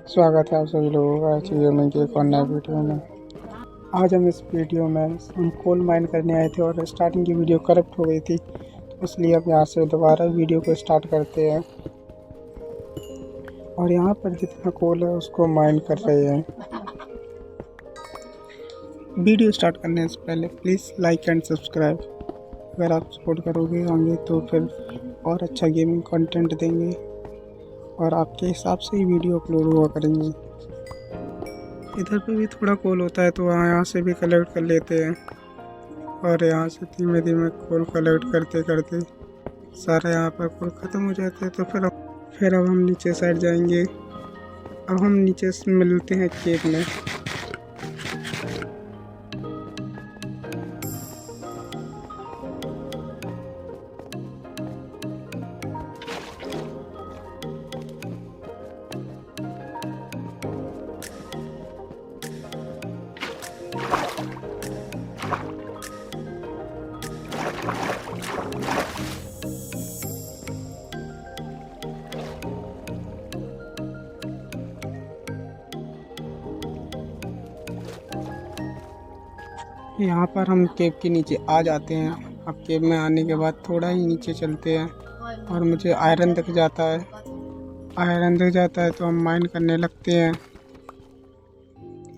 स्वागत है आप सभी लोगों का आज गेमिंग के एक और नए वीडियो में। आज हम इस वीडियो में हम कोल माइन करने आए थे और स्टार्टिंग की वीडियो करप्ट हो गई थी, तो इसलिए हम यहाँ से दोबारा वीडियो को स्टार्ट करते हैं और यहाँ पर जितना कोल है उसको माइन कर रहे हैं। वीडियो स्टार्ट करने से पहले प्लीज़ लाइक एंड सब्सक्राइब। अगर आप सपोर्ट करोगे होंगे तो फिर और अच्छा गेमिंग कंटेंट देंगे और आपके हिसाब से ही वीडियो अपलोड हुआ करेंगे। इधर पे भी थोड़ा कोल होता है तो यहाँ से भी कलेक्ट कर लेते हैं और यहाँ से धीमे धीमे कोल कलेक्ट करते करते सारा यहाँ पर कोल ख़त्म हो जाते हैं। तो फिर अब हम नीचे साइड जाएंगे। अब हम नीचे से मिलते हैं केव में। यहाँ पर हम केव के नीचे आ जाते हैं। अब केव में आने के बाद थोड़ा ही नीचे चलते हैं और मुझे आयरन दिख जाता है। आयरन दिख जाता है तो हम माइन करने लगते हैं।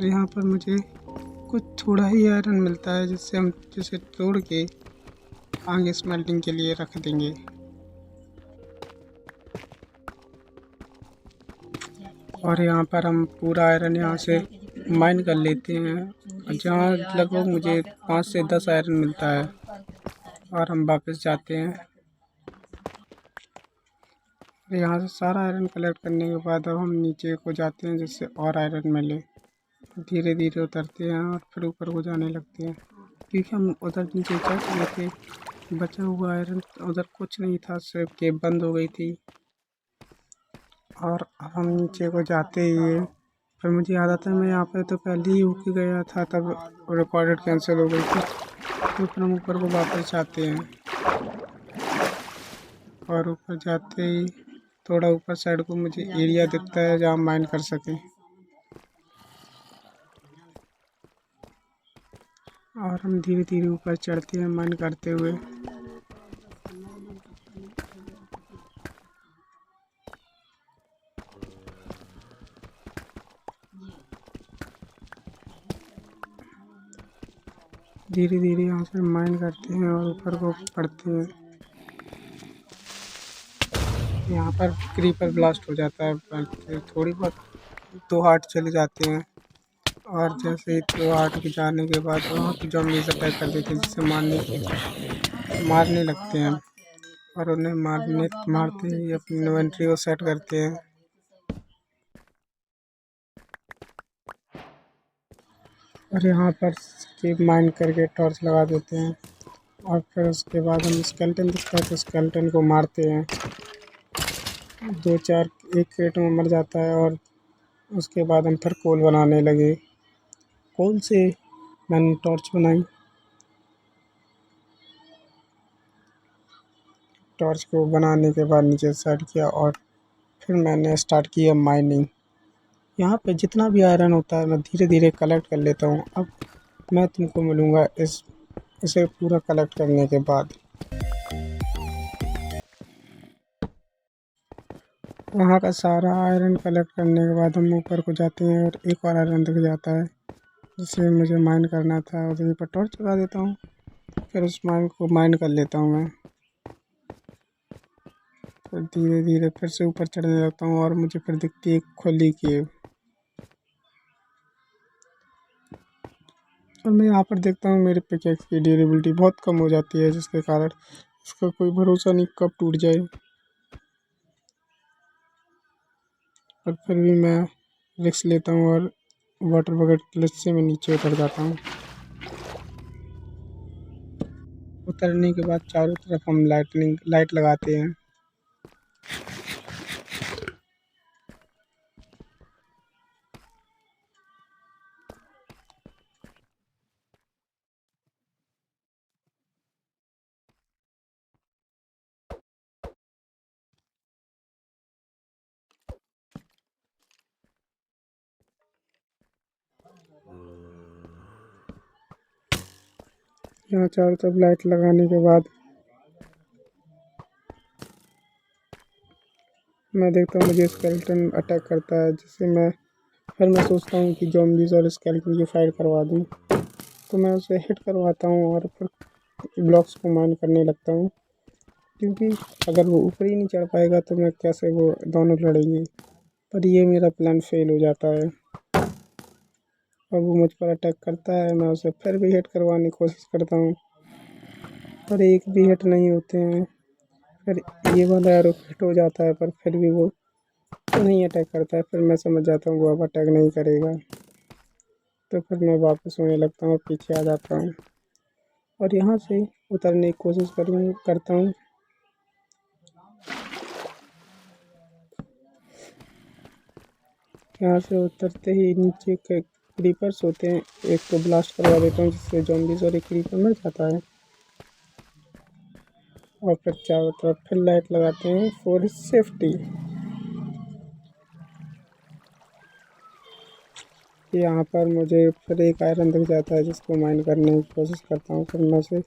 यहाँ पर मुझे कुछ थोड़ा ही आयरन मिलता है जिससे हम जिसे तोड़ के आगे स्मेल्टिंग के लिए रख देंगे। और यहाँ पर हम पूरा आयरन यहाँ से माइन कर लेते हैं, जहाँ लगभग मुझे 5 से 10 आयरन मिलता है और हम वापस जाते हैं। यहाँ से सारा आयरन कलेक्ट करने के बाद अब हम नीचे को जाते हैं जिससे और आयरन मिले। धीरे धीरे उतरते हैं और फिर ऊपर को जाने लगते हैं, क्योंकि हम उधर नीचे चढ़ गए थे। बचा हुआ आयरन उधर कुछ नहीं था, सिर्फ केव बंद हो गई थी। और हम नीचे को जाते ही फिर मुझे याद आता है मैं यहाँ पे तो पहले ही होके गया था, तब रिकॉर्डेड कैंसिल हो गई थी। तो फिर हम ऊपर को वापस जाते हैं और ऊपर जाते ही थोड़ा ऊपर साइड को मुझे एरिया दिखता है जहाँ माइन कर सकें। और हम धीरे धीरे ऊपर चढ़ते हैं माइन करते हुए। धीरे धीरे यहाँ से माइन करते हैं और ऊपर को पढ़ते हैं। यहाँ पर क्रीपर ब्लास्ट हो जाता है, पर थोड़ी बहुत 2 हार्ट चले जाते हैं और जैसे ही 2 हार्ट के जाने के बाद वहाँ पे ज़ॉम्बीज़ अटैक कर देते हैं, जिससे मारने लगते हैं और उन्हें मारते ही अपनी इन्वेंट्री को सेट करते हैं। और यहाँ पर केव माइन करके टॉर्च लगा देते हैं और फिर उसके बाद हम स्केलेटन दिखता है तो स्केलेटन को मारते हैं। 2-4 एक क्रेट में मर जाता है और उसके बाद हम फिर कोल बनाने लगे। कोल से मैंने टॉर्च बनाई। टॉर्च को बनाने के बाद नीचे सेट किया और फिर मैंने स्टार्ट किया माइनिंग। यहाँ पे जितना भी आयरन होता है मैं धीरे धीरे कलेक्ट कर लेता हूँ। अब मैं तुमको मिलूँगा इसे पूरा कलेक्ट करने के बाद। वहाँ का सारा आयरन कलेक्ट करने के बाद हम ऊपर को जाते हैं और एक और आयरन दिख जाता है जिसे मुझे माइन करना था, और वहीं पर टॉर्च लगा देता हूँ। फिर उस माइन को माइन कर लेता हूँ मैं। फिर धीरे धीरे फिर से ऊपर चढ़ने लगता हूँ और मुझे फिर दिखती है एक खुली केव। और मैं यहाँ पर देखता हूँ मेरे पिकेक्स की ड्यूरेबिलिटी बहुत कम हो जाती है, जिसके कारण इसका कोई भरोसा नहीं कब टूट जाए। पर फिर भी मैं रिस्क लेता हूँ और वाटर बकेट क्लच से मैं नीचे उतर जाता हूँ। उतरने के बाद चारों तरफ हम लाइट लगाते हैं। यहाँ चारों तरफ लाइट लगाने के बाद मैं देखता हूँ मुझे स्केलेटन अटैक करता है, जिससे फिर मैं सोचता हूँ कि ज़ॉम्बीज़ और स्केलेटन की फाइट करवा दूँ। तो मैं उसे हिट करवाता हूँ और फिर ब्लॉक्स को माइन करने लगता हूँ, क्योंकि अगर वो ऊपर ही नहीं चढ़ पाएगा तो मैं कैसे वो दोनों लड़ेंगे। पर ये मेरा प्लान फेल हो जाता है और वो मुझ पर अटैक करता है। मैं उसे फिर भी हिट करवाने की कोशिश करता हूँ, पर एक भी हिट नहीं होते हैं। फिर ये वाला एरो हिट हो जाता है, पर फिर भी वो नहीं अटैक करता है। फिर मैं समझ जाता हूँ वो अब अटैक नहीं करेगा, तो फिर मैं वापस सोने लगता हूँ और पीछे आ जाता हूँ और यहाँ से उतरने की कोशिश करता हूँ। यहाँ से उतरते ही नीचे के क्रीपर्स होते हैं, एक को ब्लास्ट करवा देता हूँ, जिससे ज़ॉम्बीज़ और एक क्रीपर मर जाता है। और फिर चारों तरफ फिर लाइट लगाते हैं फॉर सेफ्टी। यहाँ पर मुझे फिर एक आयरन दिख जाता है, जिसको माइन करने की कोशिश करता हूँ। फिर मैं उसे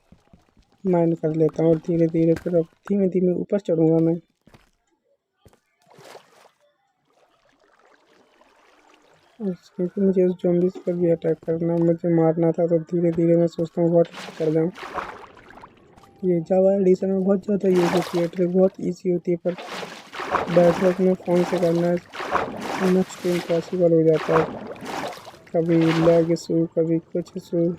माइन कर लेता हूँ और धीरे धीरे फिर अब धीमे धीमे ऊपर चढ़ूँगा मैं। क्योंकि मुझे उस ज़ॉम्बीज़ पर भी अटैक करना, मुझे मारना था, तो धीरे धीरे मैं सोचता हूँ बहुत कर जाऊँ। ये जावा एडिशन में बहुत ज़्यादा यूज़ होती है, ट्रिक बहुत इजी होती है, पर बेडरॉक में फ़ोन से करना नेक्स्ट टू इम्पॉसिबल हो जाता है। कभी लैग इशू, कभी कुछ इशू।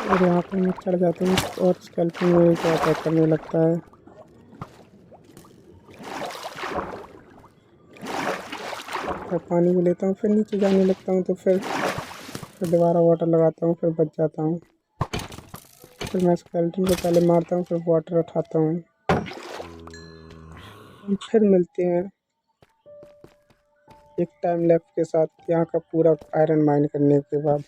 और यहाँ पर मैं चढ़ जाता हूँ और स्केलेटन मेरे को अटैक करने लगता है। फिर पानी भी लेता हूँ, फिर नीचे जाने लगता हूँ, तो फिर दोबारा वाटर लगाता हूँ, फिर बच जाता हूँ। फिर मैं स्केलेटन को पहले मारता हूँ, फिर वाटर उठाता हूँ। फिर मिलते हैं एक टाइम लैप्स के साथ, यहाँ का पूरा आयरन माइन करने के बाद।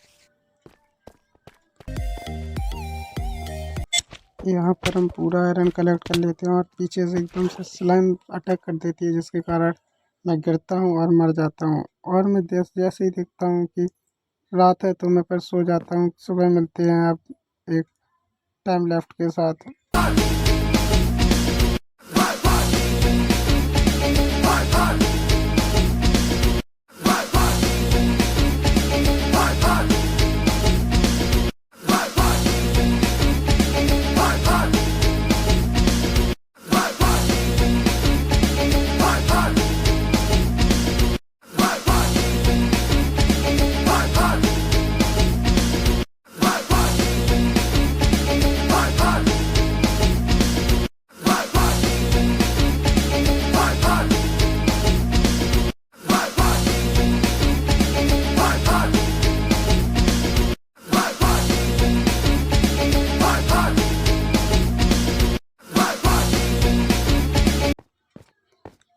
यहाँ पर हम पूरा आयरन कलेक्ट कर लेते हैं और पीछे से एकदम से स्लाइम अटैक कर देती है, जिसके कारण मैं गिरता हूँ और मर जाता हूँ। और मैं जैसे ही देखता हूँ कि रात है, तो मैं फिर सो जाता हूँ। सुबह मिलते हैं अब एक टाइम लेफ्ट के साथ।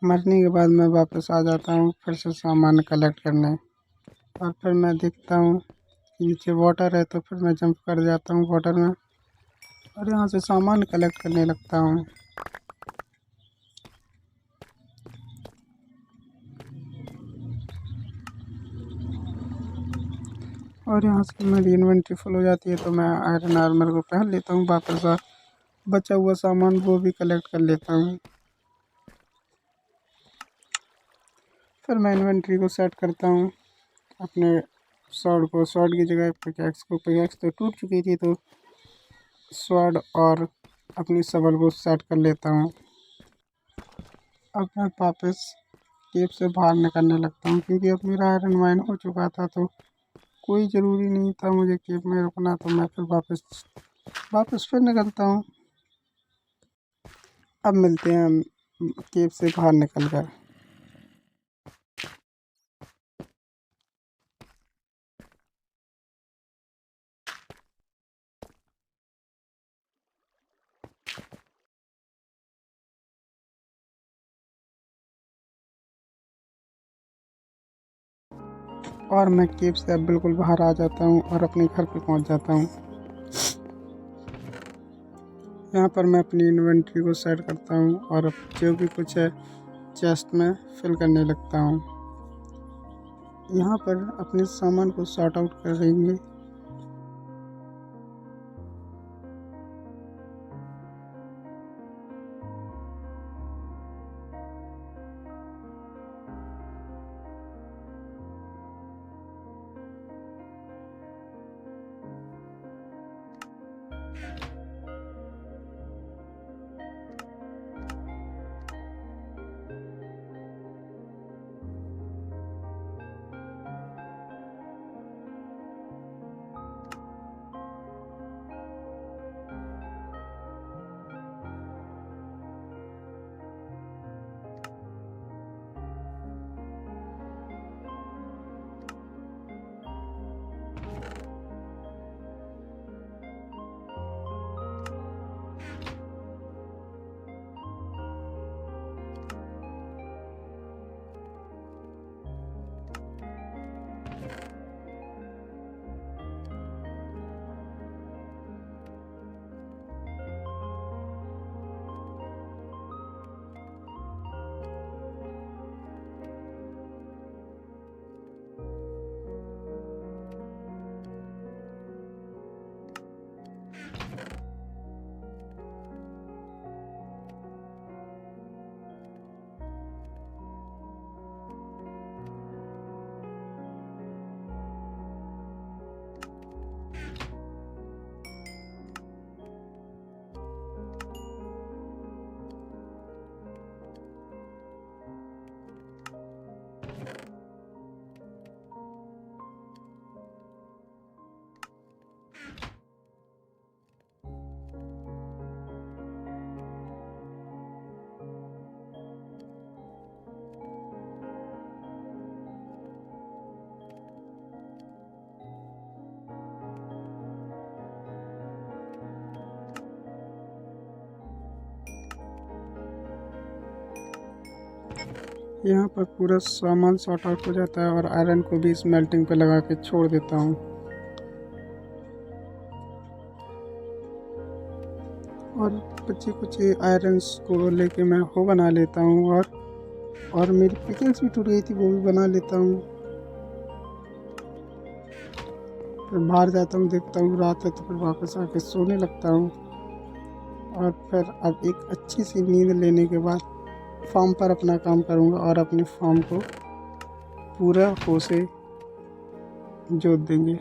मरने के बाद मैं वापस आ जाता हूँ फिर से सामान कलेक्ट करने। और फिर मैं देखता हूँ कि नीचे वाटर है, तो फिर मैं जंप कर जाता हूँ वाटर में और यहाँ से सामान कलेक्ट करने लगता हूँ। और यहाँ से मेरी इन्वेंट्री फुल हो जाती है, तो मैं आयरन आर्मर को पहन लेता हूँ वापस। और बचा हुआ सामान वो भी कलेक्ट कर लेता हूँ। फिर मैं इन्वेंट्री को सेट करता हूँ अपने स्वॉर्ड की जगह पिकैक्स को। पिकैक्स तो टूट चुकी थी, तो स्वॉर्ड और अपनी शवल को सेट कर लेता हूँ। अब मैं वापस केव से बाहर निकलने लगता हूँ, क्योंकि अब मेरा आयरन माइन हो चुका था, तो कोई ज़रूरी नहीं था मुझे केव में रुकना। तो मैं फिर वापस फिर निकलता हूँ। अब मिलते हैं हम केव से बाहर निकल कर। और मैं केव से अब बिल्कुल बाहर आ जाता हूँ और अपने घर पे पहुँच जाता हूँ। यहाँ पर मैं अपनी इन्वेंट्री को सेट करता हूँ और अब जो भी कुछ है चेस्ट में फिल करने लगता हूँ। यहाँ पर अपने सामान को सॉर्ट आउट करेंगे। यहाँ पर पूरा सामान सॉर्ट आउट हो जाता है और आयरन को भी स्मेल्टिंग पे लगा के छोड़ देता हूँ। और बची कुछ आयरन्स को लेके मैं वो बना लेता हूँ और मेरी पिकेंस भी टूट गई थी, वो भी बना लेता हूँ। फिर बाहर जाता हूँ, देखता हूँ रात है, तो फिर वापस आके सोने लगता हूँ। और फिर अब एक अच्छी सी नींद लेने के बाद फार्म पर अपना काम करूँगा और अपने फार्म को पूरा हो से जोत देंगे।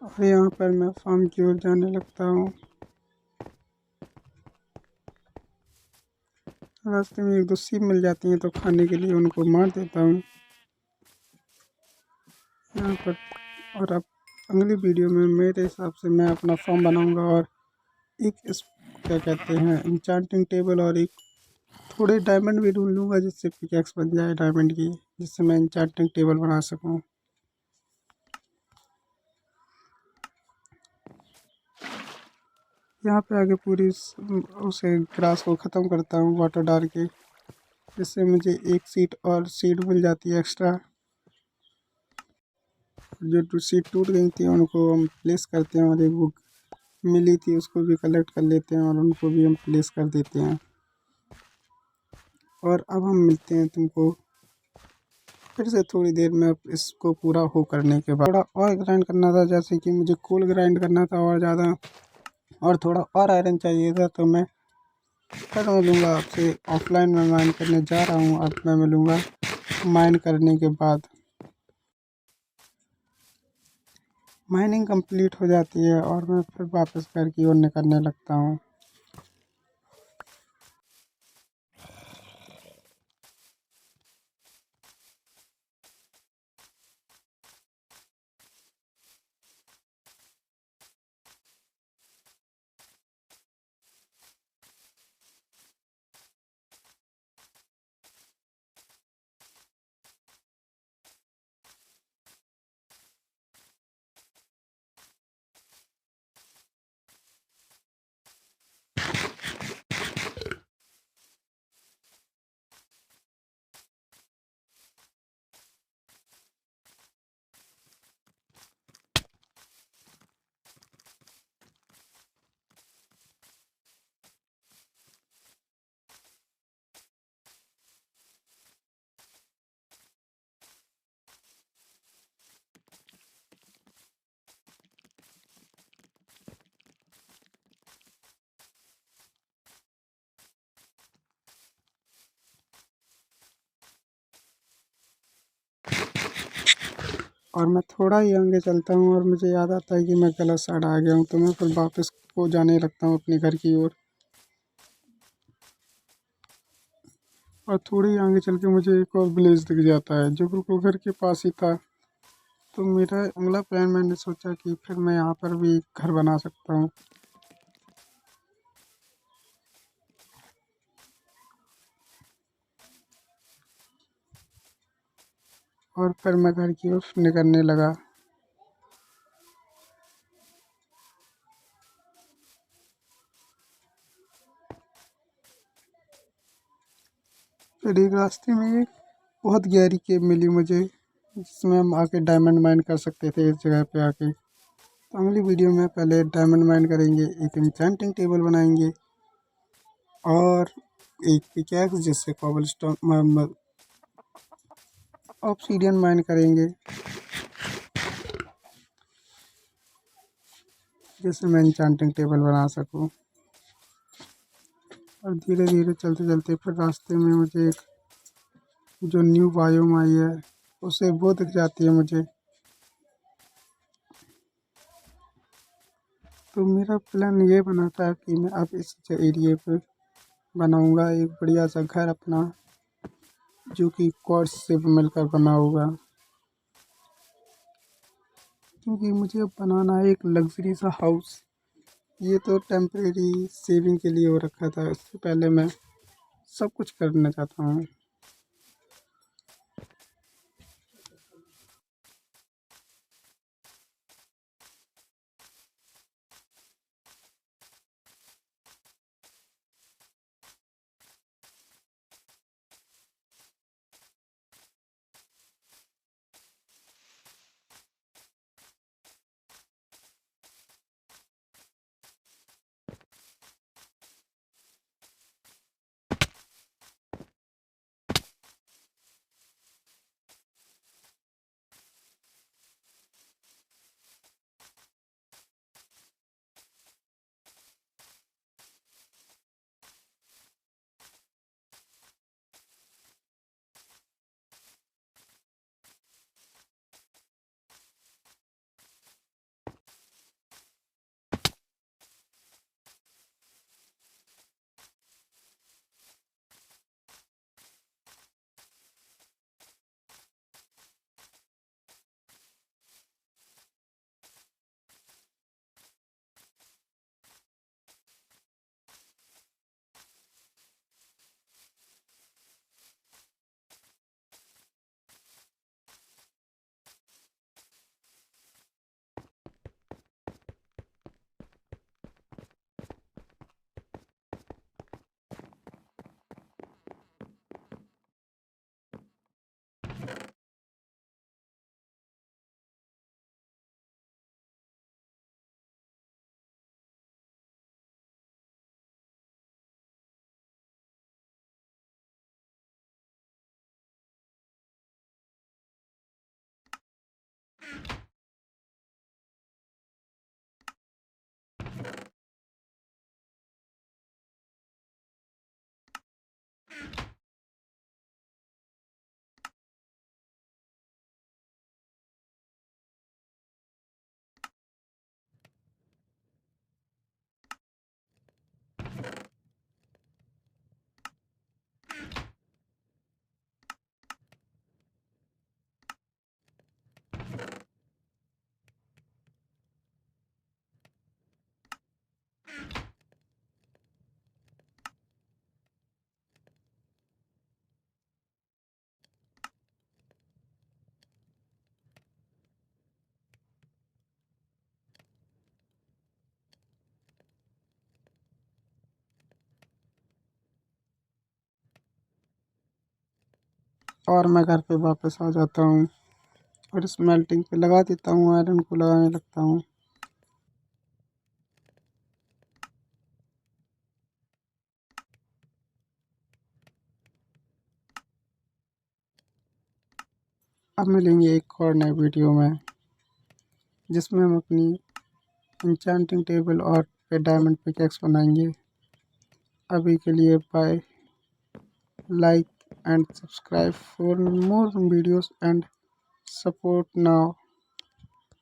और यहाँ पर मैं फार्म की ओर जाने लगता हूँ। रास्ते में एक दो सीप मिल जाती हैं तो खाने के लिए उनको मार देता हूँ यहाँ पर। और अब अगली वीडियो में मेरे हिसाब से मैं अपना फार्म बनाऊँगा और एक इस क्या कहते हैं इंचांटिंग टेबल और एक थोड़े डायमंड भी ढूंढ लूँगा जिससे पिकैक्स बन जाए डायमंड की, जिससे मैं इंचांटिंग टेबल बना सकूँ। यहाँ पे आगे पूरी उसे ग्रास को ख़त्म करता हूँ वाटर डाल के, जिससे मुझे एक सीट और सीड मिल जाती है एक्स्ट्रा। जो सीट टूट गई थी उनको हम प्लेस करते हैं और एक बुक मिली थी उसको भी कलेक्ट कर लेते हैं और उनको भी हम प्लेस कर देते हैं। और अब हम मिलते हैं तुमको फिर से थोड़ी देर में। अब इसको पूरा हो करने के बाद थोड़ा और ग्राइंड करना था, जैसे कि मुझे कोल ग्राइंड करना था और ज़्यादा, और थोड़ा और आयरन चाहिए था। तो मैं फिर मिलूँगा आपसे ऑफलाइन में माइन करने जा रहा हूँ। अब मैं मिलूँगा माइन करने के बाद। माइनिंग कंप्लीट हो जाती है और मैं फिर वापस घर की ओर निकलने लगता हूँ। और मैं थोड़ा ही आगे चलता हूँ और मुझे याद आता है कि मैं गलत साइड आ गया हूँ, तो मैं फिर वापस को जाने लगता हूँ अपने घर की ओर। और थोड़ी ही आगे चल के मुझे एक और विलेज दिख जाता है जो बिल्कुल घर के पास ही था। तो मेरा अगला प्लान, मैंने सोचा कि फिर मैं यहाँ पर भी घर बना सकता हूँ। और फिर मैं घर की ओर निकलने लगा। फिर एक रास्ते में एक बहुत गहरी केव मिली मुझे, जिसमें हम आके डायमंड माइन कर सकते थे इस जगह पे आके। तो अगली वीडियो में पहले डायमंड माइन करेंगे, एक इंचेंटिंग टेबल बनाएंगे और एक पिकैक्स जिससे कॉबलस्टोन ऑब्सीडियन माइन करेंगे, जिससे मैं इंचेंटिंग टेबल बना सकूं। और धीरे धीरे चलते चलते फिर रास्ते में मुझे एक जो न्यू बायोम आई है उसे वो दिख जाती है मुझे। तो मेरा प्लान ये बना था कि मैं अब इस एरिए पे बनाऊंगा एक बढ़िया सा घर अपना, जो कि क्वार्ट्ज से मिलकर बना होगा। क्योंकि मुझे अब बनाना है एक लग्जरी सा हाउस। ये तो टेम्परेरी सेविंग के लिए हो रखा था, इससे पहले मैं सब कुछ करना चाहता हूँ। और मैं घर पे वापस आ जाता हूँ और इस मेल्टिंग पे लगा देता हूँ, आयरन को लगाने लगता हूँ। अब मिलेंगे एक और नए वीडियो में, जिसमें हम अपनी इंचेंटिंग टेबल और पे डायमंड पिकेक्स बनाएंगे। अभी के लिए bye, like and subscribe for more videos and support now.